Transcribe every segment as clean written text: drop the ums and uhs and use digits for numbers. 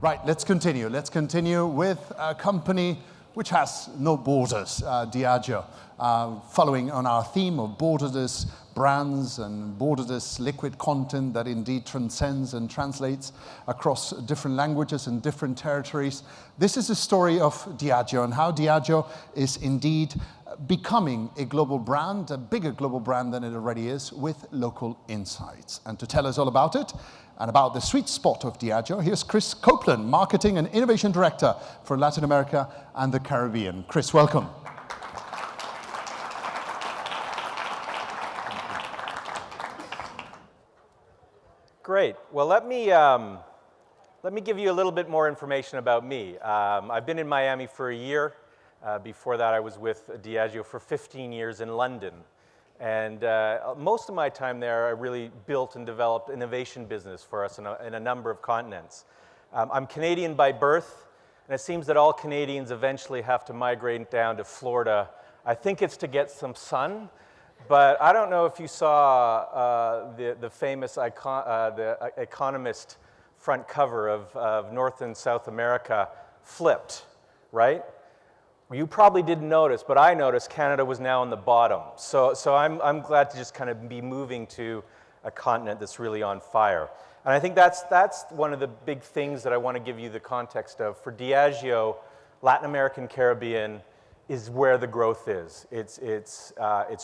Right, let's continue. Let's continue with a company which has no borders, Diageo. Following on our theme of borderless brands and borderless liquid content that indeed transcends and translates across different languages and different territories. This is the story of Diageo and how Diageo is indeed becoming a global brand, a bigger global brand than it already is, with local insights. And to tell us all about it, and about the sweet spot of Diageo, here's Chris Copeland, Marketing and Innovation Director for Latin America and the Caribbean. Chris, welcome. Great. Well, let me give you a little bit more information about me. I've been in Miami for a year. Before that, I was with Diageo for 15 years in London. And most of my time there, I really built and developed innovation business for us in a number of continents. I'm Canadian by birth, and it seems that all Canadians eventually have to migrate down to Florida. I think it's to get some sun, but I don't know if you saw the famous the Economist front cover of North and South America flipped, right? You probably didn't notice, but I noticed Canada was now on the bottom. So I'm glad to just kind of be moving to a continent that's really on fire. And I think that's one of the big things that I want to give you the context of. For Diageo, Latin American Caribbean is where the growth is. It's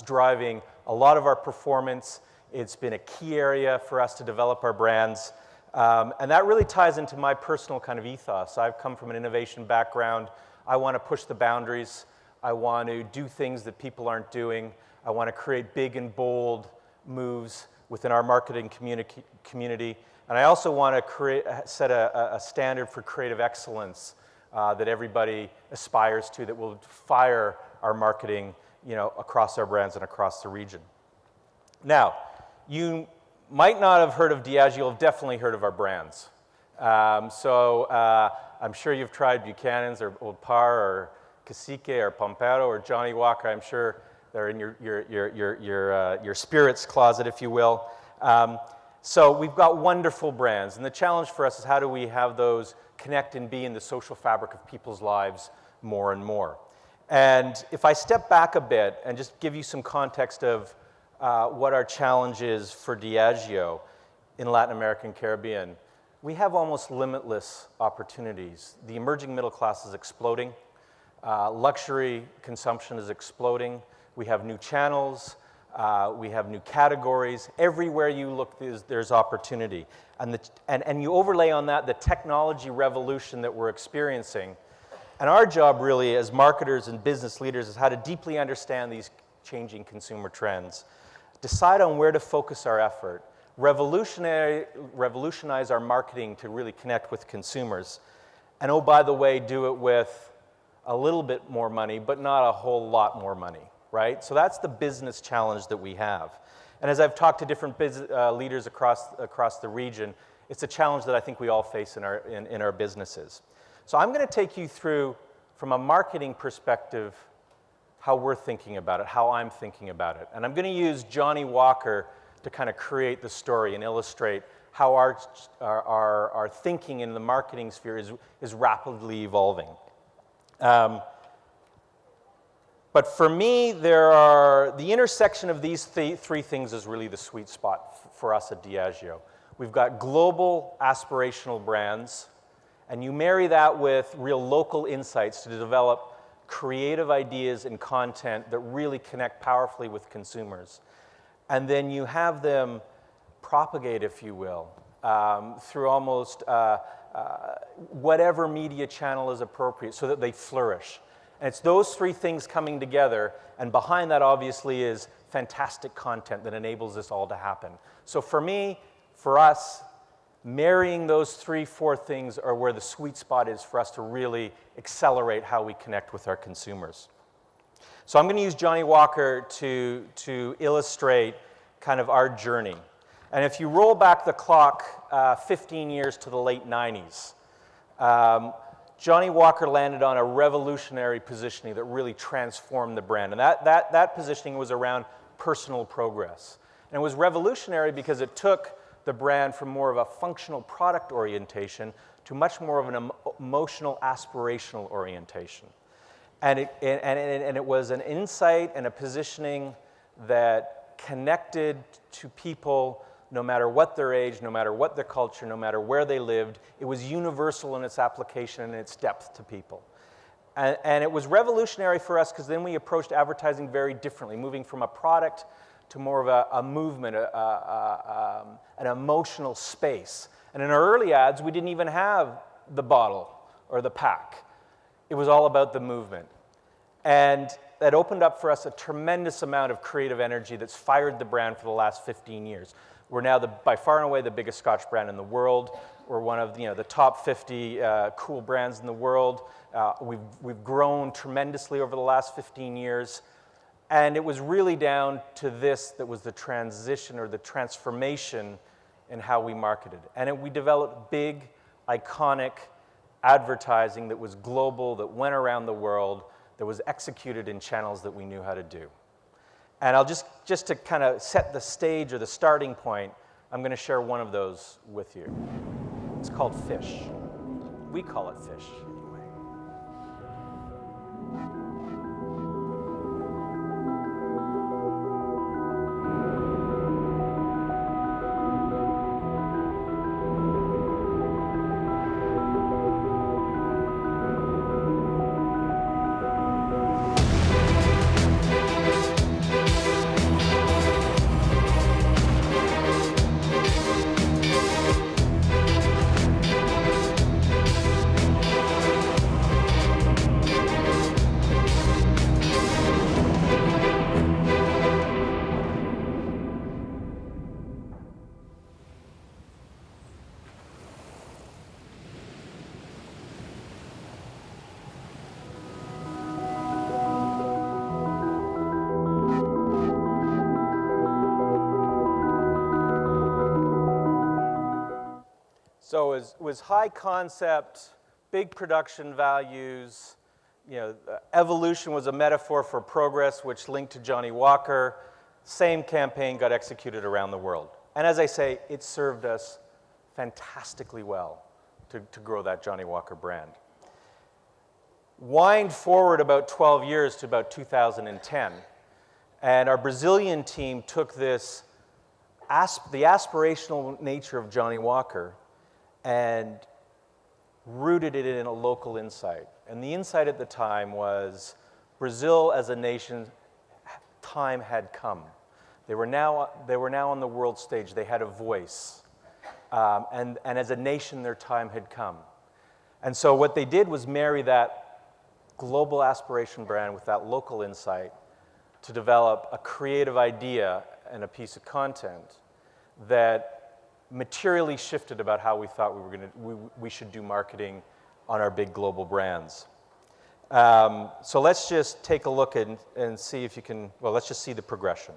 driving a lot of our performance. It's been a key area for us to develop our brands. And that really ties into my personal kind of ethos. I've come from an innovation background. I want to push the boundaries. I want to do things that people aren't doing. I want to create big and bold moves within our marketing community. And I also want to set a standard for creative excellence that everybody aspires to, that will fire our marketing, across our brands and across the region. Now, you might not have heard of Diageo. You've definitely heard of our brands. I'm sure you've tried Buchanan's or Old Par or Cacique or Pampero or Johnny Walker. I'm sure they're in your spirits closet, if you will. So we've got wonderful brands, and the challenge for us is how do we have those connect and be in the social fabric of people's lives more and more. And if I step back a bit and just give you some context of what our challenge is for Diageo in Latin America and Caribbean, we have almost limitless opportunities. The emerging middle class is exploding. Luxury consumption is exploding. We have new channels. We have new categories. Everywhere you look, there's opportunity. And you overlay on that the technology revolution that we're experiencing. And our job really as marketers and business leaders is how to deeply understand these changing consumer trends, decide on where to focus our effort, revolutionize our marketing to really connect with consumers. And oh, by the way, do it with a little bit more money, but not a whole lot more money, right? So that's the business challenge that we have. And as I've talked to different leaders across the region, it's a challenge that I think we all face in our businesses. So I'm going to take you through, from a marketing perspective, how we're thinking about it, how I'm thinking about it. And I'm going to use Johnny Walker to kind of create the story and illustrate how our thinking in the marketing sphere is rapidly evolving. But for me, the intersection of these three things is really the sweet spot for us at Diageo. We've got global aspirational brands, and you marry that with real local insights to develop creative ideas and content that really connect powerfully with consumers. And then you have them propagate, if you will, through almost whatever media channel is appropriate so that they flourish. And it's those three things coming together, and behind that obviously is fantastic content that enables this all to happen. So for me, for us, marrying those 3-4 things are where the sweet spot is for us to really accelerate how we connect with our consumers. So I'm going to use Johnny Walker to illustrate kind of our journey. And if you roll back the clock 15 years to the late 90s, Johnnie Walker landed on a revolutionary positioning that really transformed the brand. And that positioning was around personal progress. And it was revolutionary because it took the brand from more of a functional product orientation to much more of an emotional, aspirational orientation. And it was an insight and a positioning that connected to people no matter what their age, no matter what their culture, no matter where they lived. It was universal in its application and its depth to people. And it was revolutionary for us because then we approached advertising very differently, moving from a product to more of a movement, an emotional space. And in our early ads, we didn't even have the bottle or the pack. It was all about the movement. And that opened up for us a tremendous amount of creative energy that's fired the brand for the last 15 years. We're now by far and away the biggest Scotch brand in the world. We're one of the top 50 cool brands in the world. We've grown tremendously over the last 15 years. And it was really down to this that was the transition or the transformation in how we marketed. And we developed big, iconic advertising that was global, that went around the world, that was executed in channels that we knew how to do. And I'll just to kind of set the stage or the starting point, I'm going to share one of those with you. It's called Fish. We call it Fish. So it was high concept, big production values. Evolution was a metaphor for progress, which linked to Johnnie Walker. Same campaign got executed around the world. And as I say, it served us fantastically well to grow that Johnnie Walker brand. Wind forward about 12 years to about 2010, and our Brazilian team took the aspirational nature of Johnnie Walker and rooted it in a local insight. And the insight at the time was Brazil as a nation, time had come. They were now on the world stage. They had a voice. And as a nation, their time had come. And so what they did was marry that global aspiration brand with that local insight to develop a creative idea and a piece of content that materially shifted about how we thought we should do marketing on our big global brands. So let's just take a look and see if you can, well, let's just see the progression.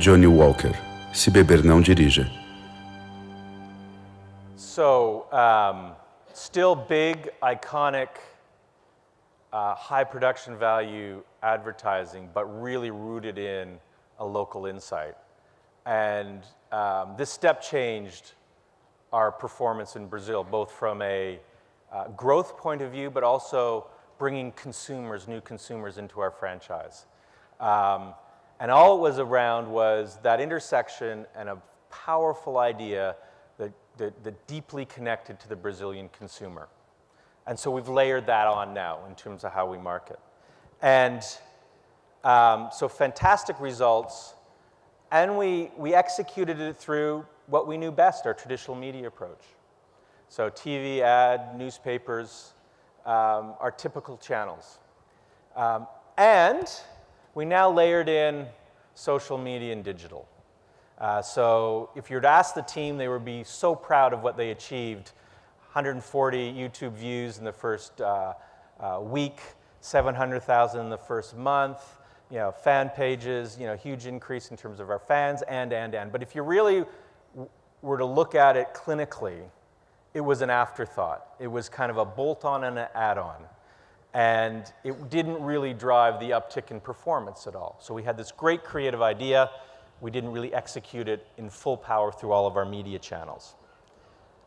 Johnnie Walker. Se beber não dirija. So, still big, iconic, high production value advertising, but really rooted in a local insight. And this step changed our performance in Brazil, both from a growth point of view, but also bringing consumers, new consumers into our franchise. And all it was around was that intersection and a powerful idea that deeply connected to the Brazilian consumer. And so we've layered that on now in terms of how we market. And so fantastic results, and we executed it through what we knew best, our traditional media approach. So TV, ad, newspapers, our typical channels. And we now layered in social media and digital. So if you were to ask the team, they would be so proud of what they achieved. 140 YouTube views in the first week, 700,000 in the first month, fan pages, huge increase in terms of our fans, and. But if you really were to look at it clinically, it was an afterthought. It was kind of a bolt-on and an add-on. And it didn't really drive the uptick in performance at all. So we had this great creative idea. We didn't really execute it in full power through all of our media channels.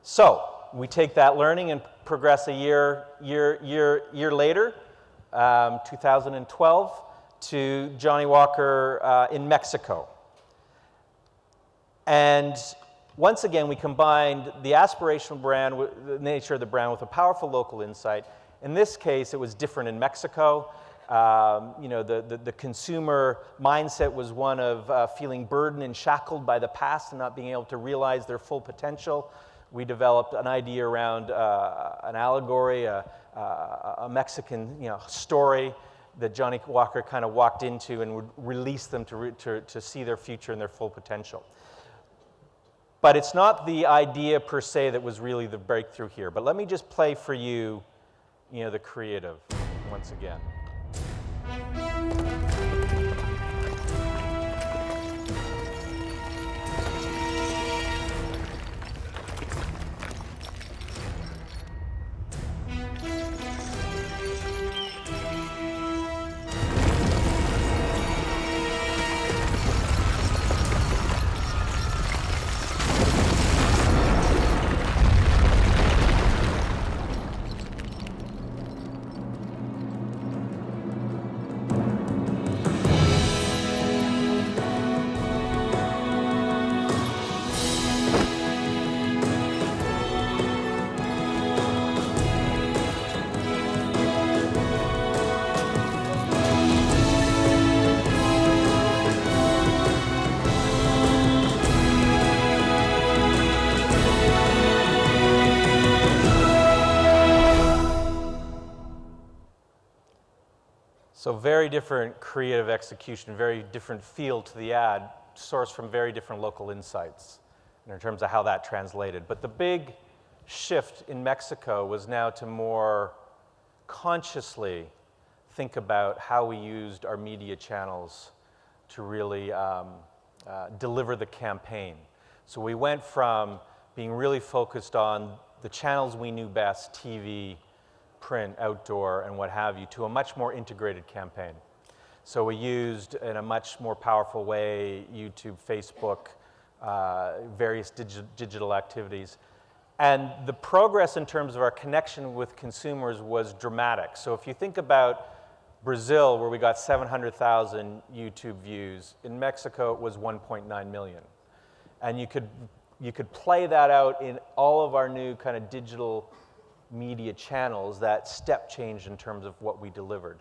So we take that learning and progress a year later, 2012, to Johnnie Walker in Mexico. And once again, we combined the aspirational brand, the nature of the brand, with a powerful local insight. In this case, it was different in Mexico. The consumer mindset was one of feeling burdened and shackled by the past and not being able to realize their full potential. We developed an idea around an allegory, a Mexican story that Johnnie Walker kind of walked into and would release them to see their future and their full potential. But it's not the idea per se that was really the breakthrough here. But let me just play for you, the creative once again. So very different creative execution, very different feel to the ad, sourced from very different local insights in terms of how that translated. But the big shift in Mexico was now to more consciously think about how we used our media channels to really deliver the campaign. So we went from being really focused on the channels we knew best, TV, print, outdoor, and what have you, to a much more integrated campaign. So we used, in a much more powerful way, YouTube, Facebook, various digital activities. And the progress in terms of our connection with consumers was dramatic. So if you think about Brazil, where we got 700,000 YouTube views, in Mexico it was 1.9 million. And you could play that out in all of our new kind of digital media channels, that step change in terms of what we delivered.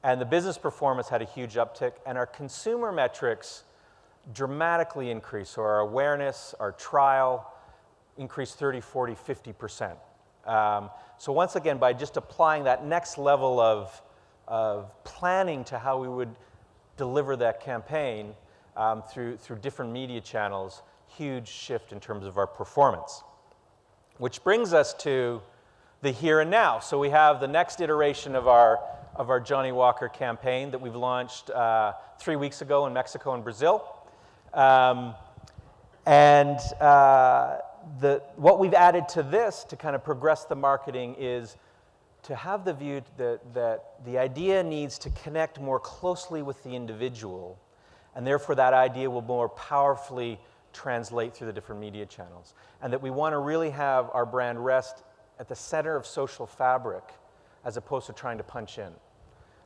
And the business performance had a huge uptick, and our consumer metrics dramatically increased. So our awareness, our trial increased 30, 40, 50%. So once again, by just applying that next level of planning to how we would deliver that campaign through different media channels, huge shift in terms of our performance. Which brings us to the here and now. So we have the next iteration of our Johnnie Walker campaign that we've launched 3 weeks ago in Mexico and Brazil. What we've added to this to kind of progress the marketing is to have the view that the idea needs to connect more closely with the individual, and therefore that idea will more powerfully translate through the different media channels. And that we want to really have our brand rest at the center of social fabric as opposed to trying to punch in,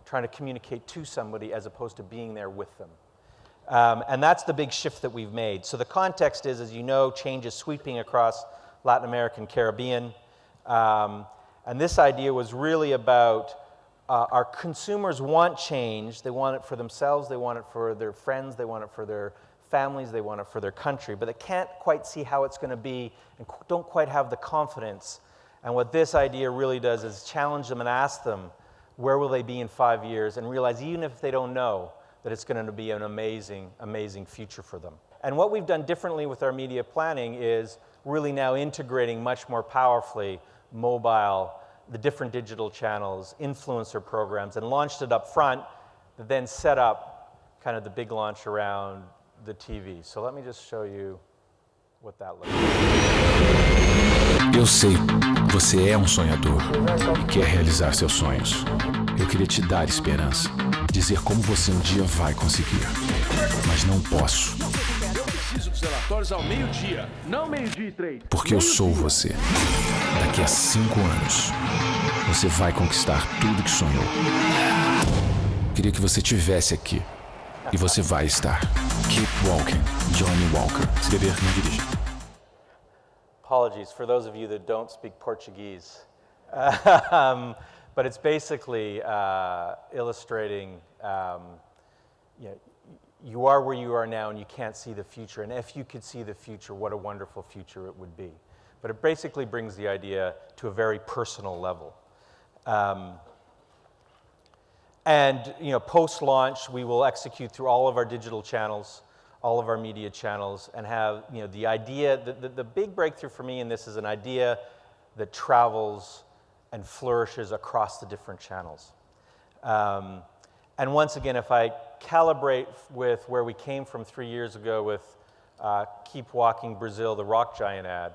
trying to communicate to somebody as opposed to being there with them. And that's the big shift that we've made. So the context is, as you know, change is sweeping across Latin America and Caribbean. And this idea was really about our consumers want change. They want it for themselves, they want it for their friends, they want it for their families, they want it for their country, but they can't quite see how it's going to be and don't quite have the confidence. And what this idea really does is challenge them and ask them, where will they be in 5 years? And realize, even if they don't know, that it's going to be an amazing, amazing future for them. And what we've done differently with our media planning is really now integrating much more powerfully mobile, the different digital channels, influencer programs, and launched it up front, but then set up kind of the big launch around the TV. So let me just show you what that looks like. Eu sei, você é sonhador e quer realizar seus sonhos. Eu queria te dar esperança, dizer como você dia vai conseguir, mas não posso. Eu preciso dos relatórios ao meio-dia, não meio-dia e 3. Porque eu sou você. Daqui a 5 anos, você vai conquistar tudo que sonhou. Queria que você estivesse aqui. E você vai estar. Keep walking, Johnny Walker. Escrever, não dirigir. Apologies for those of you that don't speak Portuguese. But it's basically illustrating, you are where you are now and you can't see the future. And if you could see the future, what a wonderful future it would be. But it basically brings the idea to a very personal level. And post-launch, we will execute through all of our digital channels, all of our media channels, and have the idea, the big breakthrough for me in this is an idea that travels and flourishes across the different channels. And once again, if I calibrate with where we came from 3 years ago with Keep Walking Brazil, the rock giant ad,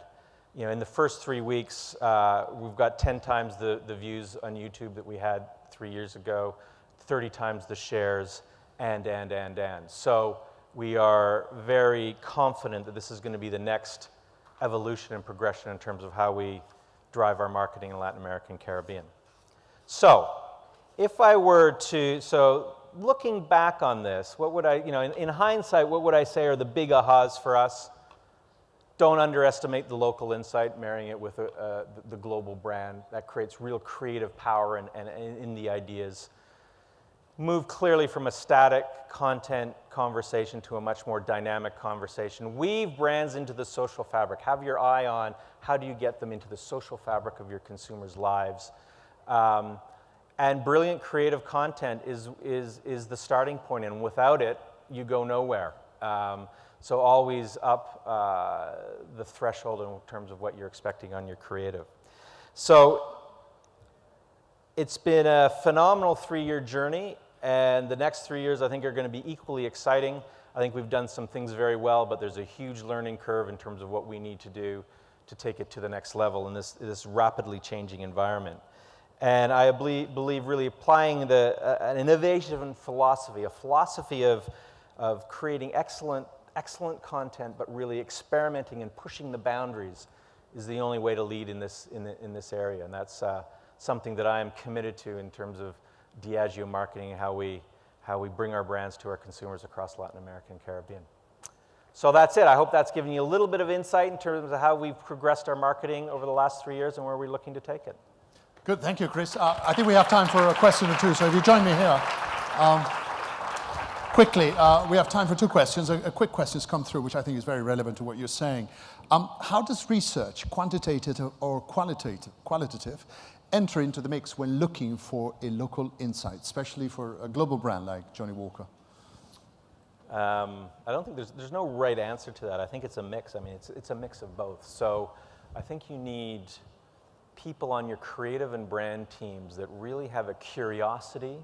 in the first 3 weeks, we've got 10 times the views on YouTube that we had 3 years ago, 30 times the shares, and. So we are very confident that this is going to be the next evolution and progression in terms of how we drive our marketing in Latin America and Caribbean. So if I were to, looking back on this, what would I, in hindsight, what would I say are the big ahas for us? Don't underestimate the local insight, marrying it with the global brand. That creates real creative power and in the ideas. Move clearly from a static content conversation to a much more dynamic conversation. Weave brands into the social fabric. Have your eye on how do you get them into the social fabric of your consumers' lives. And brilliant creative content is the starting point, and without it, you go nowhere. So always up the threshold in terms of what you're expecting on your creative. So it's been a phenomenal 3-year journey, and the next 3 years I think are going to be equally exciting. I think we've done some things very well, but there's a huge learning curve in terms of what we need to do to take it to the next level in this rapidly changing environment. And I believe really applying an innovation philosophy, a philosophy of creating excellent content, but really experimenting and pushing the boundaries is the only way to lead in this area. And that's something that I am committed to in terms of Diageo marketing and how we bring our brands to our consumers across Latin America and Caribbean. So that's it. I hope that's given you a little bit of insight in terms of how we've progressed our marketing over the last 3 years and where we're looking to take it. Good, thank you, Chris. I think we have time for a question or two, so if you join me here. Quickly, we have time for 2 questions. A quick question has come through, which I think is very relevant to what you're saying. How does research, quantitative or qualitative, enter into the mix when looking for a local insight, especially for a global brand like Johnny Walker? I don't think there's no right answer to that. I think it's a mix. I mean, it's a mix of both. So I think you need people on your creative and brand teams that really have a curiosity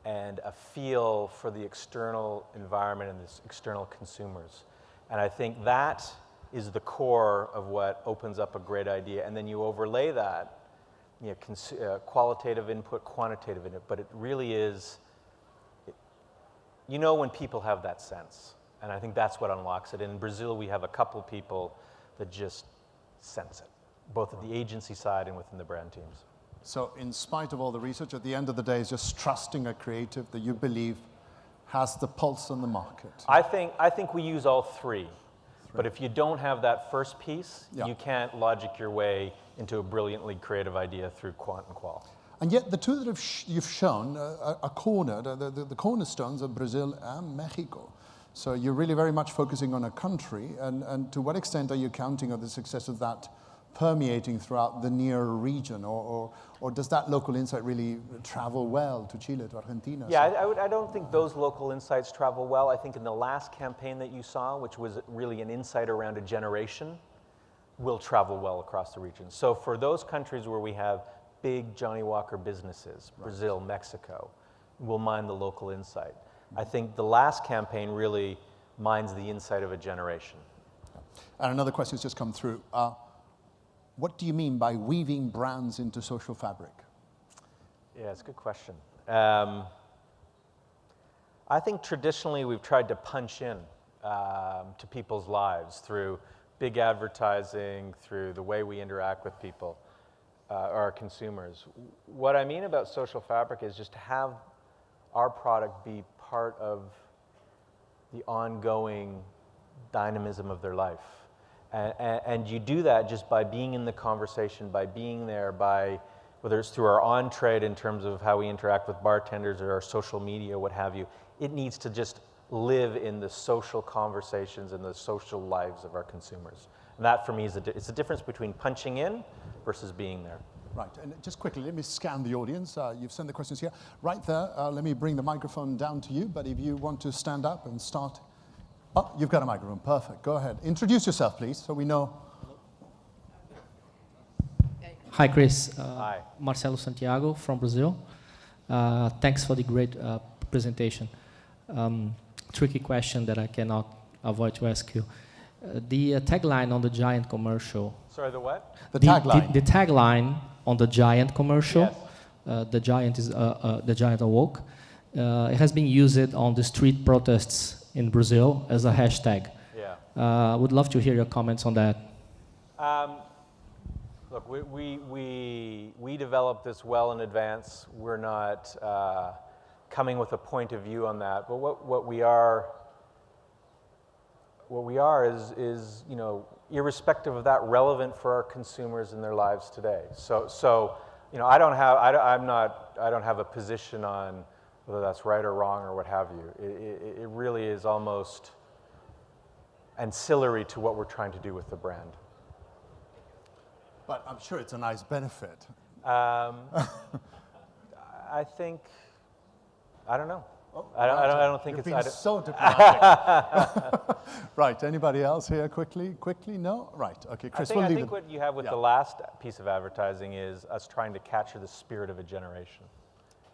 and a feel for the external environment and the external consumers. And I think that is the core of what opens up a great idea. And then you overlay that, qualitative input, quantitative input, but it really is, when people have that sense. And I think that's what unlocks it. In Brazil, we have a couple people that just sense it. both at the agency side and within the brand teams. So in spite of all the research, at the end of the day, it's just trusting a creative that you believe has the pulse on the market. I think we use all three. But if you don't have that first piece, Yeah. you can't logic your way into a brilliantly creative idea through quant and qual. And yet the two that you've shown are cornered, the cornerstones of Brazil and Mexico. So you're really very much focusing on a country, and to what extent are you counting on the success of that permeating throughout the near region, or does that local insight really travel well to Chile, to Argentina? Yeah, I don't think those local insights travel well. I think in the last campaign that you saw, which was really an insight around a generation, will travel well across the region. So for those countries where we have big Johnny Walker businesses, Brazil, Mexico, we'll mine the local insight. I think the last campaign really mines the insight of a generation. And another question has just come through. What do you mean by weaving brands into social fabric? Yeah, it's a good question. I think traditionally we've tried to punch in to people's lives through big advertising, through the way we interact with people, our consumers. What I mean about social fabric is just to have our product be part of the ongoing dynamism of their life. And you do that just by being in the conversation, by being there, by whether it's through our on-trade in terms of how we interact with bartenders or our social media, what have you. It needs to just live in the social conversations and the social lives of our consumers. And that for me is it's the difference between punching in versus being there. Right, and just quickly, let me scan the audience. You've sent the questions here. Right there, let me bring the microphone down to you, but if you want to stand up and start. Oh, you've got a microphone, perfect, go ahead. Introduce yourself, please, so we know. Hi, Chris. Hi. Marcelo Santiago from Brazil. Thanks for the great presentation. Tricky question that I cannot avoid to ask you. The tagline on the Giant commercial. Sorry, the what? The tagline. The tagline on the Giant commercial. Yes. The Giant is the Giant awoke. It has been used on the street protests in Brazil as a hashtag. Yeah. I would love to hear your comments on that. Look, we developed this well in advance. We're not coming with a point of view on that. But what we are is you know, irrespective of that, relevant for our consumers in their lives today. So you know, I don't have a position on whether that's right or wrong or what have you. It really is almost ancillary to what we're trying to do with the brand. But I'm sure it's a nice benefit. I think, I don't know. Oh, I don't think You've it's. been so diplomatic. Right, anybody else here quickly? No? Right, okay, Chris, we'll I leave think it. what you have with Yeah. the last piece of advertising is us trying to capture the spirit of a generation.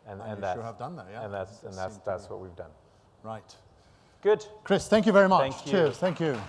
And you that, sure have done that, yeah. And that's what we've done. Right. Good. Chris, thank you very much. Thank you. Cheers, thank you.